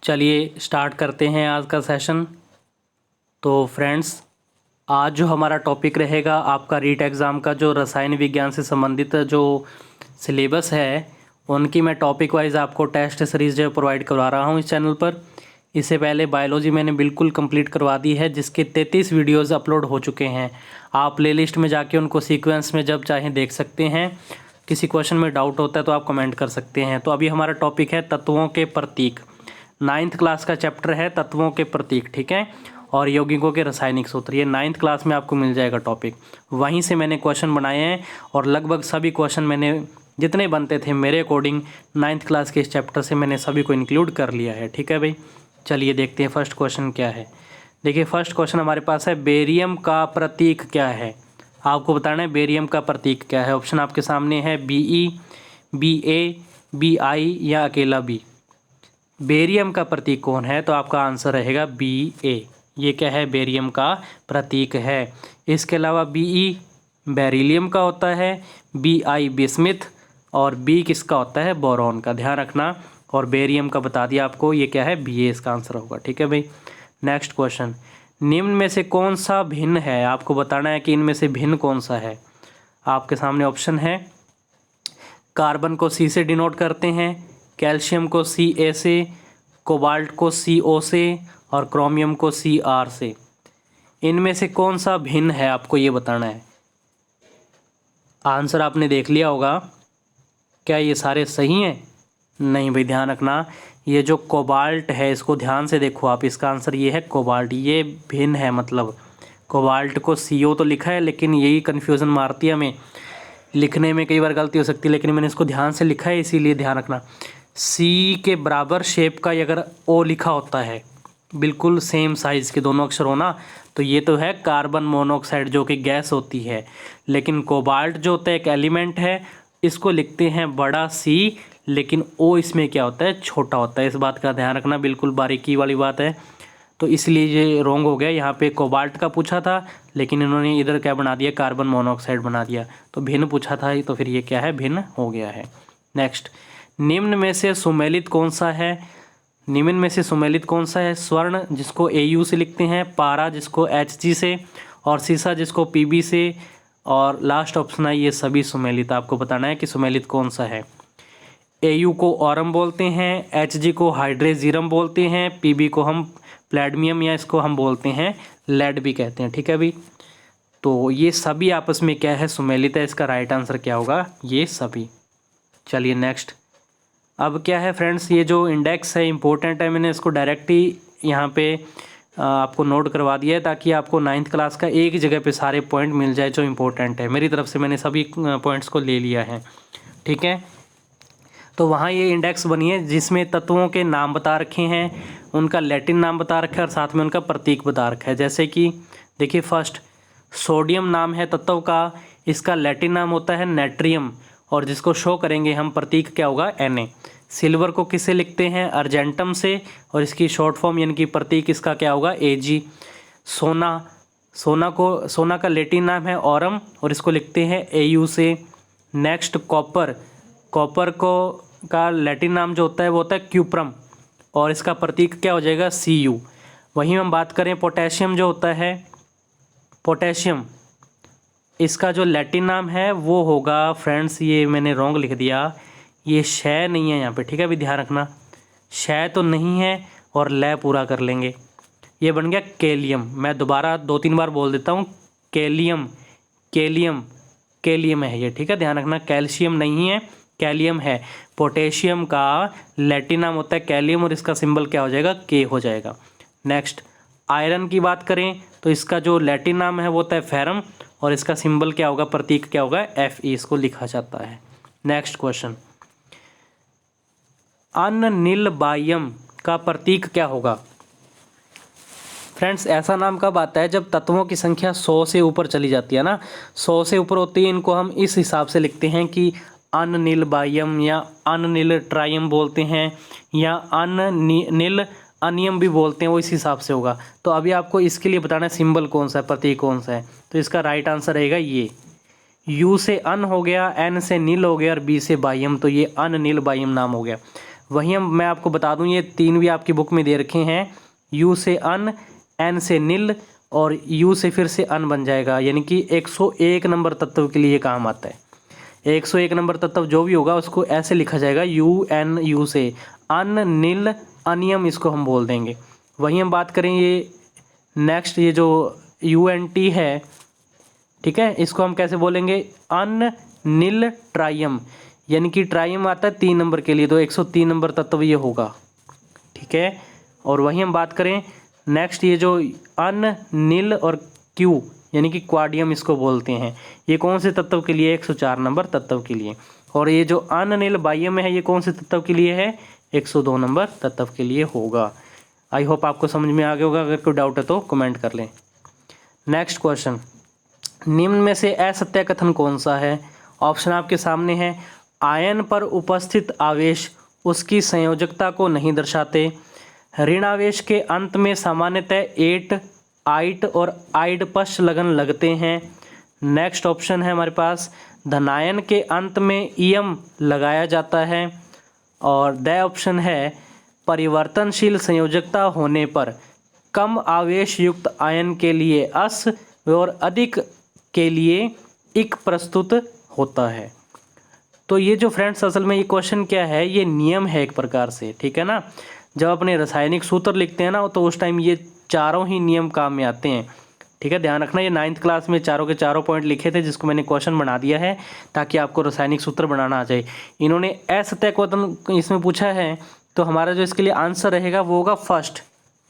चलिए स्टार्ट करते हैं आज का सेशन। तो फ्रेंड्स, आज जो हमारा टॉपिक रहेगा आपका रीट एग्ज़ाम का जो रसायन विज्ञान से संबंधित जो सिलेबस है उनकी मैं टॉपिक वाइज आपको टेस्ट सीरीज़ जो प्रोवाइड करवा रहा हूँ इस चैनल पर। इससे पहले बायोलॉजी मैंने बिल्कुल कंप्लीट करवा दी है, जिसके 33 वीडियोज़ अपलोड हो चुके हैं। आप प्लेलिस्ट में जाके उनको सीक्वेंस में जब चाहें देख सकते हैं। किसी क्वेश्चन में डाउट होता है तो आप कमेंट कर सकते हैं। तो अभी हमारा टॉपिक है तत्वों के प्रतीक। 9th क्लास का चैप्टर है तत्वों के प्रतीक, ठीक है, और यौगिकों के रासायनिक सूत्र। ये 9th क्लास में आपको मिल जाएगा टॉपिक। वहीं से मैंने क्वेश्चन बनाए हैं और लगभग सभी क्वेश्चन मैंने जितने बनते थे मेरे अकॉर्डिंग 9th क्लास के इस चैप्टर से मैंने सभी को इंक्लूड कर लिया है, ठीक है भाई। चलिए देखते हैं फर्स्ट क्वेश्चन क्या है। देखिए फर्स्ट क्वेश्चन हमारे पास है, बेरियम का प्रतीक क्या है। आपको बताना है बेरियम का प्रतीक क्या है। ऑप्शन आपके सामने है BE, BA, BI या अकेला B। बेरियम का प्रतीक कौन है, तो आपका आंसर रहेगा BA। ये क्या है, बेरियम का प्रतीक है। इसके अलावा BE बेरिलियम का होता है, BI बिस्मिथ और B किसका होता है, बोरॉन का। ध्यान रखना। और बेरियम का बता दिया आपको, ये क्या है, BA इसका आंसर होगा, ठीक है भाई। नेक्स्ट क्वेश्चन, निम्न में से कौन सा भिन्न है। आपको बताना है कि इनमें से भिन्न कौन सा है। आपके सामने ऑप्शन है, कार्बन को C से डिनोट करते हैं, कैल्शियम को Ca से, कोबाल्ट को CO से और क्रोमियम को Cr से। इनमें से कौन सा भिन्न है, आपको ये बताना है। आंसर आपने देख लिया होगा। क्या ये सारे सही हैं? नहीं भाई, ध्यान रखना। ये जो कोबाल्ट है इसको ध्यान से देखो आप, इसका आंसर ये है कोबाल्ट। ये भिन्न है, मतलब कोबाल्ट को CO तो लिखा है, लेकिन यही कन्फ्यूज़न मारती है हमें। लिखने में कई बार गलती हो सकती है, लेकिन मैंने इसको ध्यान से लिखा है, इसीलिए ध्यान रखना। C के बराबर शेप का अगर O लिखा होता है, बिल्कुल सेम साइज़ के दोनों अक्षर होना, तो ये तो है कार्बन मोनोऑक्साइड जो कि गैस होती है। लेकिन कोबाल्ट जो होता है एक एलिमेंट है, इसको लिखते हैं बड़ा C, लेकिन O इसमें क्या होता है, छोटा होता है। इस बात का ध्यान रखना, बिल्कुल बारीकी वाली बात है। तो इसलिए ये रॉन्ग हो गया। यहाँ पे कोबाल्ट का पूछा था, लेकिन इन्होंने इधर क्या बना दिया, कार्बन मोनोऑक्साइड बना दिया। तो भिन्न पूछा था, तो फिर ये क्या है, भिन्न हो गया है। नेक्स्ट, निम्न में से सुमेलित कौन सा है। निम्न में से सुमेलित कौन सा है, स्वर्ण जिसको AU से लिखते हैं, पारा जिसको HG से, और सीसा जिसको PB से, और लास्ट ऑप्शन है ये सभी सुमेलित। आपको बताना है कि सुमेलित कौन सा है। AU को ऑरम बोलते हैं, HG को हाइड्रेजीरम बोलते हैं, PB को हम प्लेडमियम या इसको हम बोलते हैं लेड भी कहते हैं, ठीक है भाई। तो ये सभी आपस में क्या है, सुमेलित है। इसका राइट आंसर क्या होगा, ये सभी। चलिए नेक्स्ट। अब क्या है फ्रेंड्स, ये जो इंडेक्स है इंपॉर्टेंट है। मैंने इसको डायरेक्ट ही यहाँ पे आपको नोट करवा दिया है, ताकि आपको 9th क्लास का एक जगह पे सारे पॉइंट मिल जाए जो इंपॉर्टेंट है। मेरी तरफ से मैंने सभी पॉइंट्स को ले लिया है, ठीक है। तो वहाँ ये इंडेक्स बनी है जिसमें तत्वों के नाम बता रखे हैं, उनका लैटिन नाम बता रखा है और साथ में उनका प्रतीक बता रखा है। जैसे कि देखिए फर्स्ट, सोडियम नाम है तत्व का, इसका लैटिन नाम होता है नेट्रियम, और जिसको शो करेंगे हम प्रतीक क्या होगा, Na। सिल्वर को किससे लिखते हैं, अर्जेंटम से, और इसकी शॉर्ट फॉर्म यानी कि प्रतीक इसका क्या होगा, Ag। सोना का लैटिन नाम है ऑरम, और इसको लिखते हैं Au से। नेक्स्ट, कॉपर का लैटिन नाम जो होता है वो होता है क्यूप्रम, और इसका प्रतीक क्या हो जाएगा, Cu। वहीं हम बात करें पोटेशियम जो होता है, पोटेशियम इसका जो लैटिन नाम है वो होगा, फ्रेंड्स ये मैंने रॉन्ग लिख दिया, ये शय नहीं है यहाँ पे, ठीक है भी, ध्यान रखना। शय तो नहीं है और लय पूरा कर लेंगे, ये बन गया कैलियम। मैं दोबारा 2-3 बार बोल देता हूँ, कैलियम कैलियम कैलियम है ये, ठीक है, ध्यान रखना। कैल्शियम नहीं है, कैलियम है। पोटेशियम का लैटिन नाम होता है कैलियम, और इसका सिंबल क्या हो जाएगा, K हो जाएगा। नेक्स्ट, आयरन की बात करें तो इसका जो लैटिन नाम है वो होता है फेरम, और इसका सिंबल क्या होगा, प्रतीक क्या होगा, Fe, इसको लिखा जाता है। नेक्स्ट क्वेश्चन, अनिलबायम का प्रतीक क्या होगा। फ्रेंड्स, ऐसा नाम कब आता है, जब तत्वों की संख्या 100 से ऊपर चली जाती है ना, 100 से ऊपर होती है, इनको हम इस हिसाब से लिखते हैं कि अनिलबायम या अनिल ट्राइम बोलते हैं, या अनिल अनियम भी बोलते हैं, वो इस हिसाब से होगा। तो अभी आपको इसके लिए बताना है सिंबल कौन सा है, प्रतीक कौन सा है। तो इसका राइट आंसर रहेगा ये, U से अन हो गया, N से नील हो गया और B से बायम, तो ये अनिल बायम नाम हो गया। वहीं मैं आपको बता दूं ये 3 भी आपकी बुक में दे रखे हैं। यू से अन, एन से नील और यू से फिर से अन बन जाएगा, यानी कि 101 नंबर तत्व के लिए ये काम आता है। 101 नंबर तत्व जो भी होगा उसको ऐसे लिखा जाएगा, यू एन यू से, अन नील अनियम इसको हम बोल देंगे। वहीं हम बात करें ये नेक्स्ट, ये जो यू एन टी है, ठीक है, इसको हम कैसे बोलेंगे, अन नील ट्राइयम, यानी कि ट्राइयम आता है 3 नंबर के लिए, तो 103 नंबर तत्व ये होगा, ठीक है। और वहीं हम बात करें नेक्स्ट, ये जो अन नील और क्यू यानी कि क्वाडियम इसको बोलते हैं, ये कौन से तत्व के लिए, 104 नंबर तत्व के लिए। और ये जो अन नील बाह्यम है, ये कौन से तत्व के लिए है, 102 नंबर तत्व के लिए होगा। आई होप आपको समझ में आ गया होगा, अगर कोई डाउट है तो कमेंट कर लें। नेक्स्ट क्वेश्चन, निम्न में से असत्य कथन कौन सा है। ऑप्शन आपके सामने है, आयन पर उपस्थित आवेश उसकी संयोजकता को नहीं दर्शाते। ऋण आवेश के अंत में सामान्यतः एट, आइट और आइड पश्च लगन लगते हैं। नेक्स्ट ऑप्शन है हमारे पास, धनायन के अंत में इयम लगाया जाता है। और द ऑप्शन है, परिवर्तनशील संयोजकता होने पर कम आवेश युक्त आयन के लिए अस और अधिक के लिए इक प्रस्तुत होता है। तो ये जो फ्रेंड्स असल में ये क्वेश्चन क्या है, ये नियम है एक प्रकार से, ठीक है ना। जब अपने रासायनिक सूत्र लिखते हैं ना, तो उस टाइम ये चारों ही नियम काम में आते हैं, ठीक है। ध्यान रखना, ये 9th क्लास में चारों के चारों पॉइंट लिखे थे, जिसको मैंने क्वेश्चन बना दिया है ताकि आपको रासायनिक सूत्र बनाना आ जाए। इन्होंने असत्य कथन इसमें पूछा है, तो हमारा जो इसके लिए आंसर रहेगा वो होगा फर्स्ट।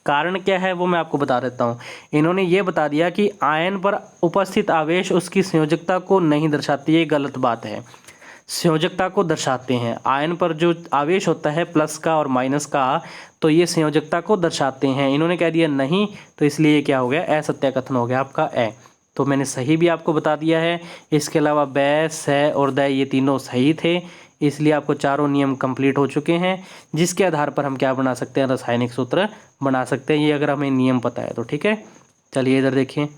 कारण क्या है वो मैं आपको बता देता हूँ। इन्होंने ये बता दिया कि आयन पर उपस्थित आवेश उसकी संयोजकता को नहीं दर्शाती, ये गलत बात है। संयोजकता को दर्शाते हैं, आयन पर जो आवेश होता है प्लस का और माइनस का, तो ये संयोजकता को दर्शाते हैं। इन्होंने कह दिया नहीं, तो इसलिए ये क्या हो गया, असत्य कथन हो गया आपका ए। तो मैंने सही भी आपको बता दिया है। इसके अलावा बै, से और द ये तीनों सही थे, इसलिए आपको चारों नियम कंप्लीट हो चुके हैं, जिसके आधार पर हम क्या बना सकते हैं, रासायनिक सूत्र बना सकते हैं, ये अगर हमें नियम पता है तो, ठीक है। चलिए इधर देखिए,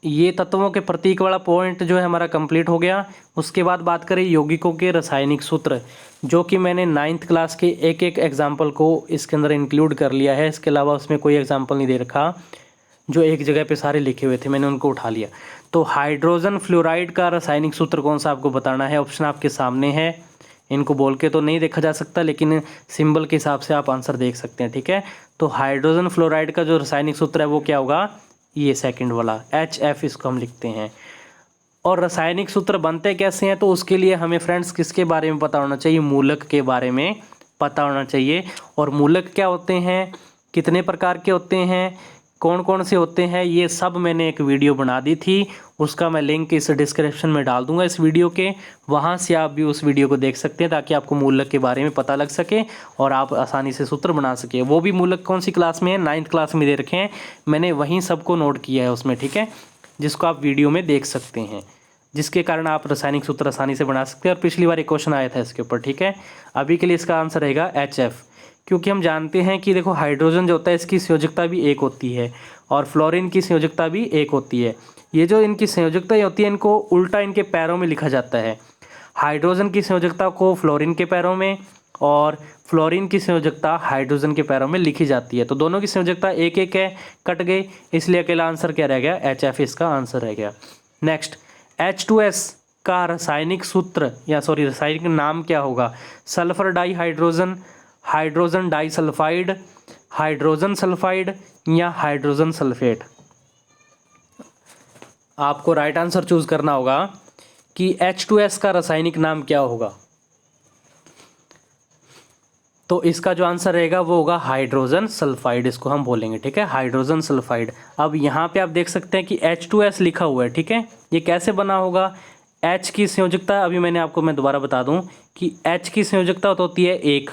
ये तत्वों के प्रतीक वाला पॉइंट जो है हमारा कंप्लीट हो गया। उसके बाद बात करें यौगिकों के रासायनिक सूत्र, जो कि मैंने 9th क्लास के एक एक एग्जाम्पल को इसके अंदर इंक्लूड कर लिया है। इसके अलावा उसमें कोई एग्जाम्पल नहीं दे रखा, जो एक जगह पे सारे लिखे हुए थे मैंने उनको उठा लिया। तो हाइड्रोजन फ्लोराइड का रासायनिक सूत्र कौन सा आपको बताना है, ऑप्शन आपके सामने है। इनको बोल के तो नहीं देखा जा सकता, लेकिन सिंबल के हिसाब से आप आंसर देख सकते हैं, ठीक है। तो हाइड्रोजन फ्लोराइड का जो रासायनिक सूत्र है वो क्या होगा, ये सेकंड वाला HF इसको हम लिखते हैं। और रासायनिक सूत्र बनते कैसे हैं, तो उसके लिए हमें फ्रेंड्स किसके बारे में पता होना चाहिए, मूलक के बारे में पता होना चाहिए। और मूलक क्या होते हैं, कितने प्रकार के होते हैं, कौन कौन से होते हैं, ये सब मैंने एक वीडियो बना दी थी, उसका मैं लिंक इस डिस्क्रिप्शन में डाल दूंगा इस वीडियो के, वहाँ से आप भी उस वीडियो को देख सकते हैं, ताकि आपको मूलक के बारे में पता लग सके और आप आसानी से सूत्र बना सके। वो भी मूलक कौन सी क्लास में है, 9th क्लास में दे रखे हैं, मैंने वहीं सबको नोट किया है उसमें, ठीक है, जिसको आप वीडियो में देख सकते हैं, जिसके कारण आप रासायनिक सूत्र आसानी से बना सकते हैं। और पिछली बार एक क्वेश्चन आया था इसके ऊपर, ठीक है। अभी के लिए इसका आंसर रहेगा HF, क्योंकि हम जानते हैं कि देखो हाइड्रोजन जो होता है इसकी संयोजकता भी एक होती है और फ्लोरीन की संयोजकता भी एक होती है। ये जो इनकी संयोजकता होती है, इनको उल्टा इनके पैरों में लिखा जाता है। हाइड्रोजन की संयोजकता को फ्लोरीन के पैरों में और फ्लोरीन की संयोजकता हाइड्रोजन के पैरों में लिखी जाती है। तो दोनों की संयोजकता एक एक है, कट गई, इसलिए अकेला आंसर क्या रह गया, HF इसका आंसर रह गया। नेक्स्ट, H2S का रासायनिक सूत्र या रासायनिक नाम क्या होगा, sulphur dihydrogen, hydrogen disulphide, hydrogen sulphide या हाइड्रोजन सल्फेट। आपको राइट आंसर चूज करना होगा कि H2S का रासायनिक नाम क्या होगा। तो इसका जो आंसर रहेगा वो होगा हाइड्रोजन सल्फाइड, इसको हम बोलेंगे, ठीक है, हाइड्रोजन सल्फाइड। अब यहाँ पे आप देख सकते हैं कि H2S लिखा हुआ है, ठीक है। ये कैसे बना होगा, H की संयोजकता अभी मैं दोबारा बता दूं कि H की संयोजकता होती है 1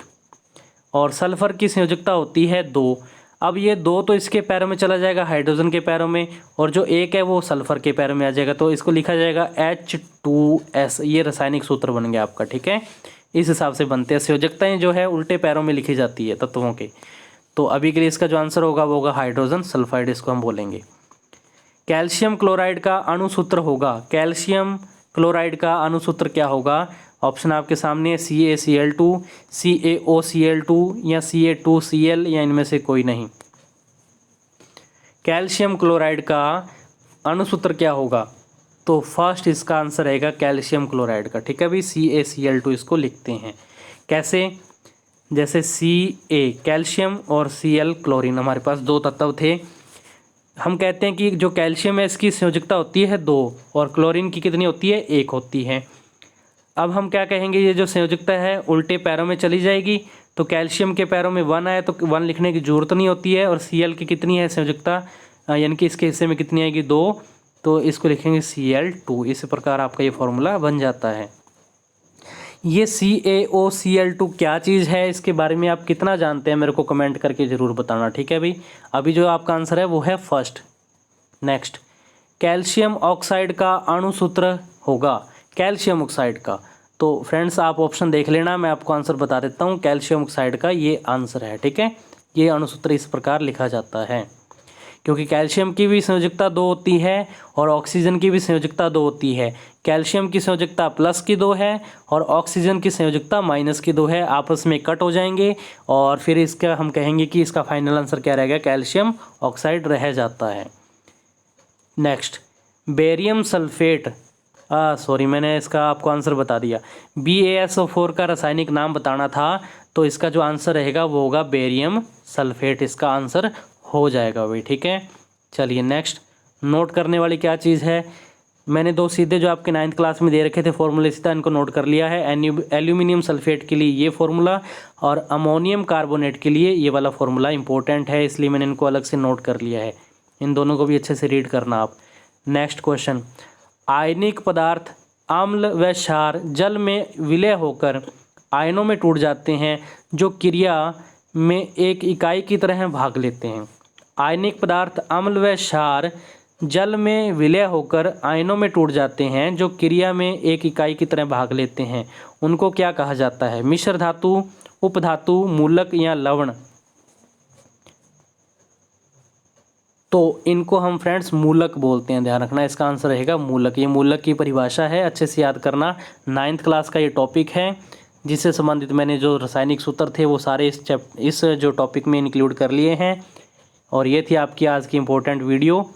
और सल्फर की संयोजकता होती है 2। अब ये 2 तो इसके पैरों में चला जाएगा, हाइड्रोजन के पैरों में, और जो 1 है वो सल्फर के पैरों में आ जाएगा, तो इसको लिखा जाएगा H2S। ये रासायनिक सूत्र बन गया आपका, ठीक है। इस हिसाब से बनते हैं, संयोजकताएं जो है उल्टे पैरों में लिखी जाती है तत्वों के। तो अभी के लिए इसका जो आंसर होगा वो होगा हाइड्रोजन सल्फाइड, इसको हम बोलेंगे। कैल्शियम क्लोराइड का अणुसूत्र होगा, कैल्शियम क्लोराइड का अणुसूत्र क्या होगा, ऑप्शन आपके सामने है CaCl2, CaOCl2 या Ca2Cl या इनमें से कोई नहीं। कैल्शियम क्लोराइड का अणुसूत्र क्या होगा? तो फर्स्ट इसका आंसर रहेगा कैल्शियम क्लोराइड का। ठीक है भाई, CaCl2 इसको लिखते हैं कैसे? जैसे Ca कैल्शियम और Cl क्लोरीन, हमारे पास दो तत्व थे। हम कहते हैं कि जो कैल्शियम है इसकी संयोजकता होती है 2 और क्लोरीन की कितनी होती है? 1 होती है। अब हम क्या कहेंगे, ये जो संयोजकता है उल्टे पैरों में चली जाएगी। तो कैल्शियम के पैरों में 1 आए तो 1 लिखने की जरूरत नहीं होती है। और Cl की कितनी है संयोजकता, यानी कि इसके हिस्से में कितनी आएगी? 2, तो इसको लिखेंगे Cl2। इस प्रकार आपका ये फॉर्मूला बन जाता है। ये CaOCl2 क्या चीज़ है, इसके बारे में आप कितना जानते हैं मेरे को कमेंट करके ज़रूर बताना। ठीक है भाई, अभी जो आपका आंसर है वो है फर्स्ट। नेक्स्ट, कैल्शियम ऑक्साइड का अणुसूत्र होगा, कैल्शियम ऑक्साइड का। तो फ्रेंड्स आप ऑप्शन देख लेना, मैं आपको आंसर बता देता हूँ। कैल्शियम ऑक्साइड का ये आंसर है। ठीक है, ये अणुसूत्र इस प्रकार लिखा जाता है, क्योंकि कैल्शियम की भी संयोजकता 2 होती है और ऑक्सीजन की भी संयोजकता 2 होती है। कैल्शियम की संयोजकता प्लस की 2 है और ऑक्सीजन की संयोजकता माइनस की 2 है, आपस में कट हो जाएंगे और फिर इसका हम कहेंगे कि इसका फाइनल आंसर क्या रहेगा? कैल्शियम ऑक्साइड रह जाता है। नेक्स्ट, बेरियम सल्फेट, सॉरी मैंने इसका आपको आंसर बता दिया। BaSO4 का रासायनिक नाम बताना था, तो इसका जो आंसर रहेगा वो होगा बेरियम सल्फेट, इसका आंसर हो जाएगा भाई। ठीक है, चलिए नेक्स्ट, नोट करने वाली क्या चीज़ है? मैंने 2 सीधे जो आपके 9th क्लास में दे रखे थे फॉर्मूले, सीधा इनको नोट कर लिया है। एल्यूमिनियम सल्फेट के लिए ये फॉर्मूला और अमोनियम कार्बोनेट के लिए ये वाला फॉर्मूला इंपॉर्टेंट है, इसलिए मैंने इनको अलग से नोट कर लिया है। इन दोनों को भी अच्छे से रीड करना आप। नेक्स्ट क्वेश्चन, आयनिक पदार्थ अम्ल व क्षार जल में विलय होकर आयनों में टूट जाते हैं, जो क्रिया में एक इकाई की तरह भाग लेते हैं। आयनिक पदार्थ अम्ल व क्षार जल में विलय होकर आयनों में टूट जाते हैं, जो क्रिया में एक इकाई की तरह भाग लेते हैं। उनको क्या कहा जाता है? मिश्र धातु, उपधातु, मूलक या लवण? तो इनको हम फ्रेंड्स मूलक बोलते हैं, ध्यान रखना, इसका आंसर रहेगा मूलक। ये मूलक की परिभाषा है, अच्छे से याद करना। 9th क्लास का ये टॉपिक है, जिससे संबंधित मैंने जो रासायनिक सूत्र थे वो सारे इस जो टॉपिक में इंक्लूड कर लिए हैं। और ये थी आपकी आज की इम्पोर्टेंट वीडियो,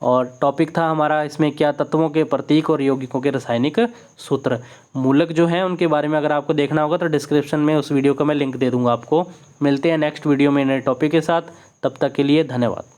और टॉपिक था हमारा इसमें क्या? तत्वों के प्रतीक और यौगिकों के रासायनिक सूत्र। मूलक जो हैं उनके बारे में अगर आपको देखना होगा तो डिस्क्रिप्शन में उस वीडियो का मैं लिंक दे दूँगा आपको। मिलते हैं नेक्स्ट वीडियो में नए टॉपिक के साथ, तब तक के लिए धन्यवाद।